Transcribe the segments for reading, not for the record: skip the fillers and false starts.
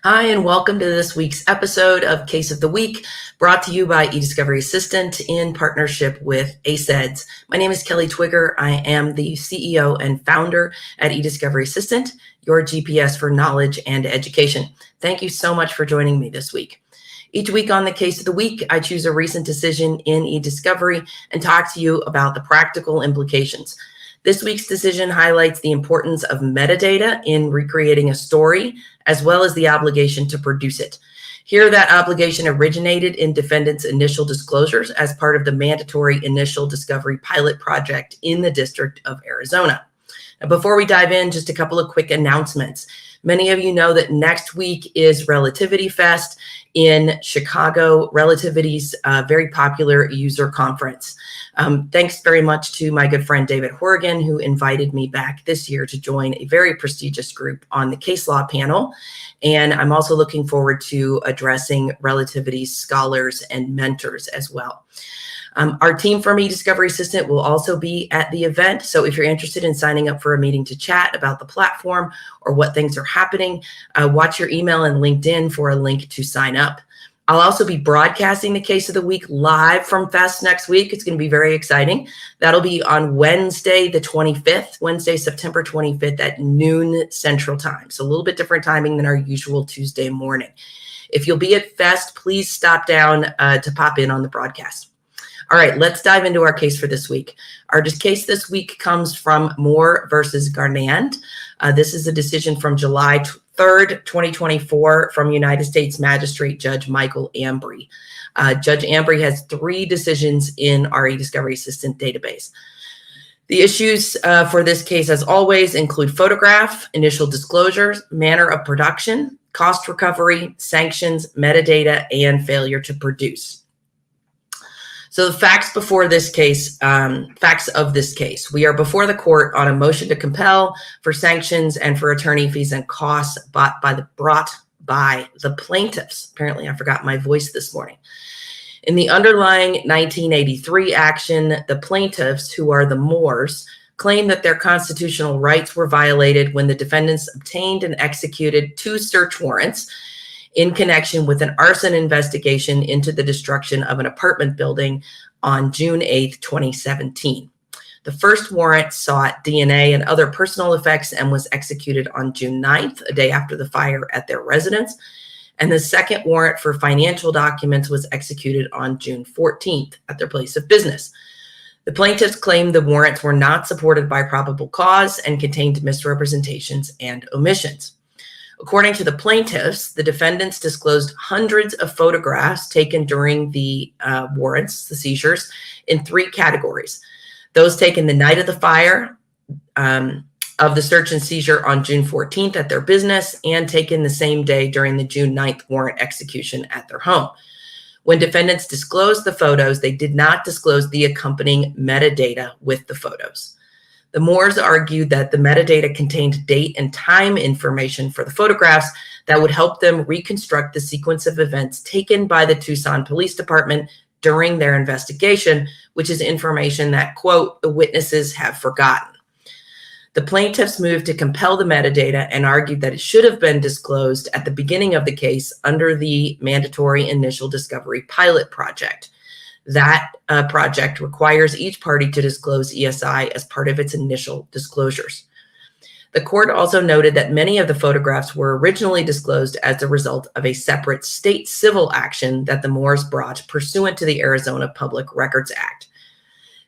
Hi, and welcome to this week's episode of Case of the Week, brought to you by eDiscovery Assistant in partnership with 𝐊𝐚𝐫𝐳. My name is Kelly Twigger. I am the CEO and founder at eDiscovery Assistant, your GPS for knowledge and education. Thank you so much for joining me this week. Each week on the Case of the Week, I choose a recent decision in eDiscovery and talk to you about the practical implications. This week's decision highlights the importance of metadata in recreating a story, as well as the obligation to produce it. Here, that obligation originated in defendants' initial disclosures as part of the mandatory initial discovery pilot project in the District of Arizona. Now, before we dive in, just a couple of quick announcements. Many of you know that next week is Relativity Fest in Chicago, Relativity's very popular user conference. Thanks very much to my good friend David Horrigan, who invited me back this year to join a very prestigious group on the case law panel. And I'm also looking forward to addressing Relativity's scholars and mentors as well. Our team from eDiscovery Assistant will also be at the event. So if you're interested in signing up for a meeting to chat about the platform or what things are happening, watch your email and LinkedIn for a link to sign up. I'll also be broadcasting the Case of the Week live from Fest next week. It's going to be very exciting. That'll be on Wednesday, the 25th, Wednesday, September 25th at noon Central Time. So a little bit different timing than our usual Tuesday morning. If you'll be at Fest, please stop down to pop in on the broadcast. All right, let's dive into our case for this week. Our case this week comes from Moore versus Garnand. This is a decision from July 3rd, 2024 from United States Magistrate Judge Michael Ambri. Judge Ambri has 3 decisions in our eDiscovery Assistant database. The issues for this case, as always, include photograph, initial disclosures, manner of production, cost recovery, sanctions, metadata, and failure to produce. So the facts before this case, facts of this case. We are before the court on a motion to compel for sanctions and for attorney fees and costs brought by the plaintiffs. Apparently, I forgot my voice this morning. In the underlying 1983 action, the plaintiffs, who are the Moores, claim that their constitutional rights were violated when the defendants obtained and executed 2 search warrants in connection with an arson investigation into the destruction of an apartment building on June 8th, 2017. The first warrant sought DNA and other personal effects and was executed on June 9th, a day after the fire at their residence. And the second warrant for financial documents was executed on June 14th at their place of business. The plaintiffs claimed the warrants were not supported by probable cause and contained misrepresentations and omissions. According to the plaintiffs, the defendants disclosed hundreds of photographs taken during the warrants, the seizures, in 3 categories. Those taken the night of the fire, of the search and seizure on June 14th at their business, and taken the same day during the June 9th warrant execution at their home. When defendants disclosed the photos, they did not disclose the accompanying metadata with the photos. The Moores argued that the metadata contained date and time information for the photographs that would help them reconstruct the sequence of events taken by the Tucson Police Department during their investigation, which is information that, quote, the witnesses have forgotten. The plaintiffs moved to compel the metadata and argued that it should have been disclosed at the beginning of the case under the mandatory initial discovery pilot project. That project requires each party to disclose ESI as part of its initial disclosures. The court also noted that many of the photographs were originally disclosed as a result of a separate state civil action that the Moores brought pursuant to the Arizona Public Records Act.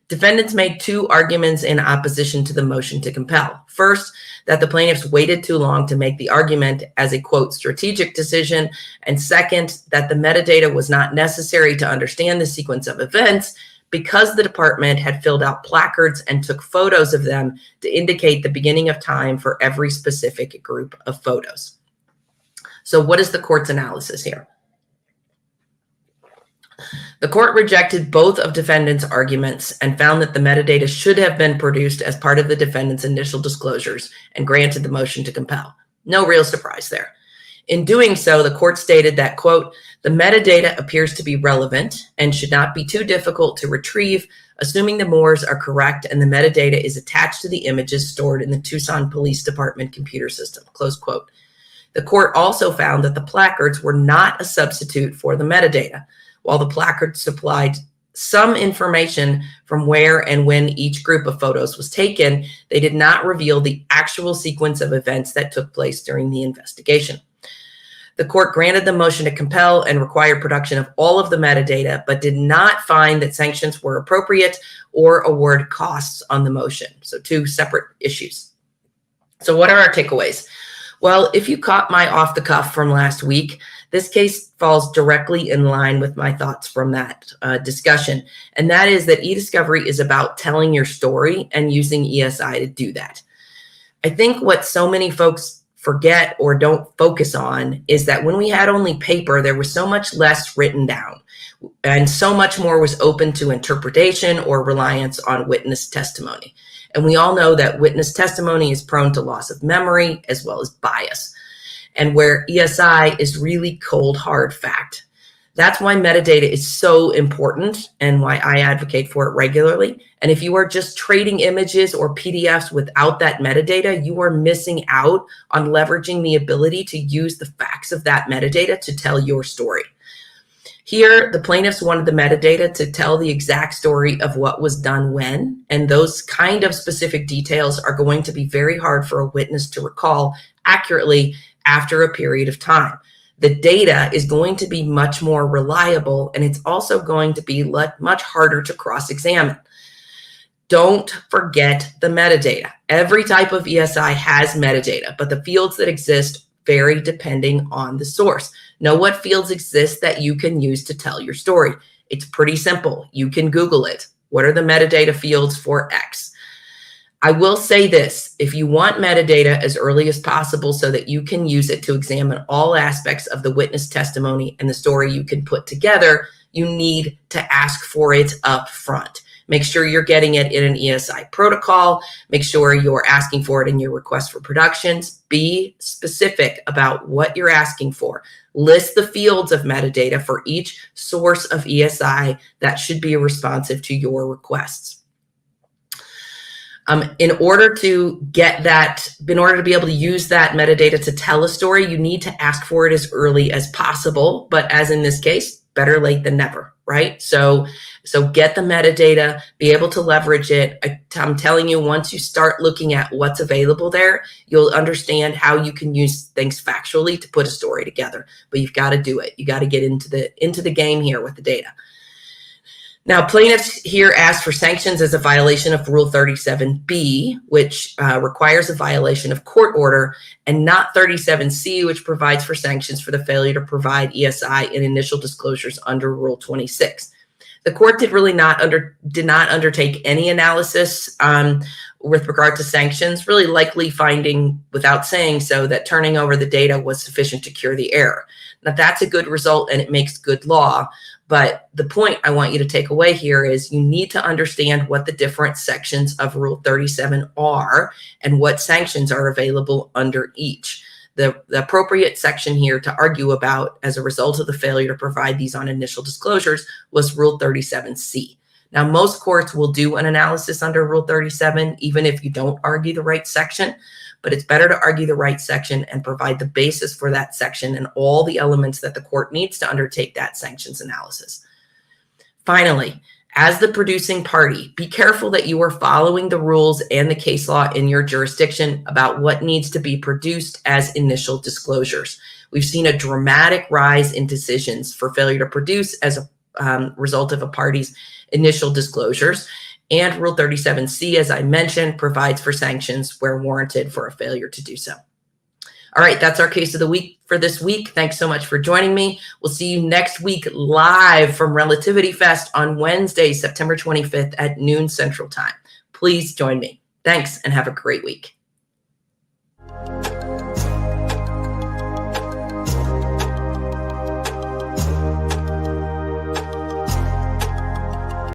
Defendants made 2 arguments in opposition to the motion to compel. First, that the plaintiffs waited too long to make the argument as a, quote, strategic decision. And second, that the metadata was not necessary to understand the sequence of events because the department had filled out placards and took photos of them to indicate the beginning of time for every specific group of photos. So what is the court's analysis here? The court rejected both of defendants' arguments and found that the metadata should have been produced as part of the defendant's initial disclosures and granted the motion to compel. No real surprise there. In doing so, the court stated that, quote, the metadata appears to be relevant and should not be too difficult to retrieve, assuming the Moores are correct and the metadata is attached to the images stored in the Tucson Police Department computer system, close quote. The court also found that the placards were not a substitute for the metadata. While the placards supplied some information from where and when each group of photos was taken, they did not reveal the actual sequence of events that took place during the investigation. The court granted the motion to compel and required production of all of the metadata, but did not find that sanctions were appropriate or award costs on the motion. So two separate issues. So what are our takeaways? Well, if you caught my off the cuff from last week, this case falls directly in line with my thoughts from that discussion. And that is that eDiscovery is about telling your story and using ESI to do that. I think what so many folks forget or don't focus on is that when we had only paper, there was so much less written down and so much more was open to interpretation or reliance on witness testimony. And we all know that witness testimony is prone to loss of memory as well as bias, and where ESI is really cold, hard fact. That's why metadata is so important and why I advocate for it regularly. And if you are just trading images or PDFs without that metadata, you are missing out on leveraging the ability to use the facts of that metadata to tell your story. Here, the plaintiffs wanted the metadata to tell the exact story of what was done when, and those kind of specific details are going to be very hard for a witness to recall accurately after a period of time. The data is going to be much more reliable, and it's also going to be much harder to cross-examine. Don't forget the metadata. Every type of ESI has metadata, but the fields that exist vary depending on the source. Know what fields exist that you can use to tell your story. It's pretty simple. You can Google it. What are the metadata fields for X? I will say this, if you want metadata as early as possible so that you can use it to examine all aspects of the witness testimony and the story you can put together, you need to ask for it up front. Make sure you're getting it in an ESI protocol. Make sure you're asking for it in your request for productions. Be specific about what you're asking for. List the fields of metadata for each source of ESI that should be responsive to your requests. In order to be able to use that metadata to tell a story, you need to ask for it as early as possible. But as in this case, better late than never, right? So get the metadata, be able to leverage it. I'm telling you, once you start looking at what's available there, you'll understand how you can use things factually to put a story together. But you've got to do it. You got to get into the game here with the data. Now, plaintiffs here ask for sanctions as a violation of Rule 37B, which requires a violation of court order, and not 37C, which provides for sanctions for the failure to provide ESI in initial disclosures under Rule 26. The court did not undertake any analysis with regard to sanctions, really likely finding, without saying so, that turning over the data was sufficient to cure the error. Now, that's a good result and it makes good law. But the point I want you to take away here is you need to understand what the different sections of Rule 37 are and what sanctions are available under each. The appropriate section here to argue about as a result of the failure to provide these on initial disclosures was Rule 37C. Now, most courts will do an analysis under Rule 37, even if you don't argue the right section, but it's better to argue the right section and provide the basis for that section and all the elements that the court needs to undertake that sanctions analysis. Finally, as the producing party, be careful that you are following the rules and the case law in your jurisdiction about what needs to be produced as initial disclosures. We've seen a dramatic rise in decisions for failure to produce as a result of a party's initial disclosures. And Rule 37C, as I mentioned, provides for sanctions where warranted for a failure to do so. All right, that's our case of the week for this week. Thanks so much for joining me. We'll see you next week live from Relativity Fest on Wednesday, September 25th at noon Central Time. Please join me. Thanks and have a great week.